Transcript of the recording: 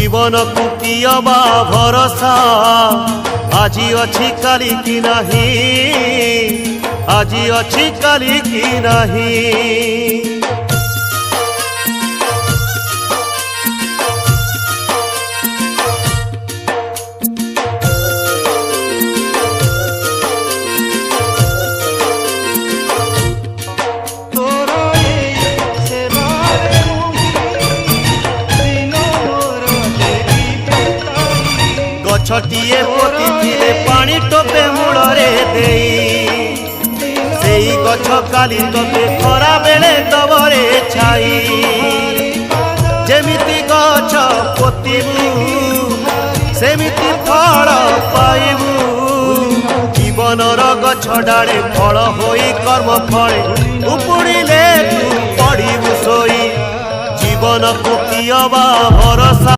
जीवन को कियबा भरोसा आजी अच्छी काली की नहीं आजी अच्छी काली की नहीं। गछटिए पोती पानी टोपे मूଳରେ देई सेई गछ काली तोते खरा बेले दबरे छाई जेमिति गछ पोतीबू सेमिति फल पाइबू जीवनर गछ डाले फल होई कर्म फले उपुड़िले तू पड़िबू सोई जीवन को कियबा भरोसा।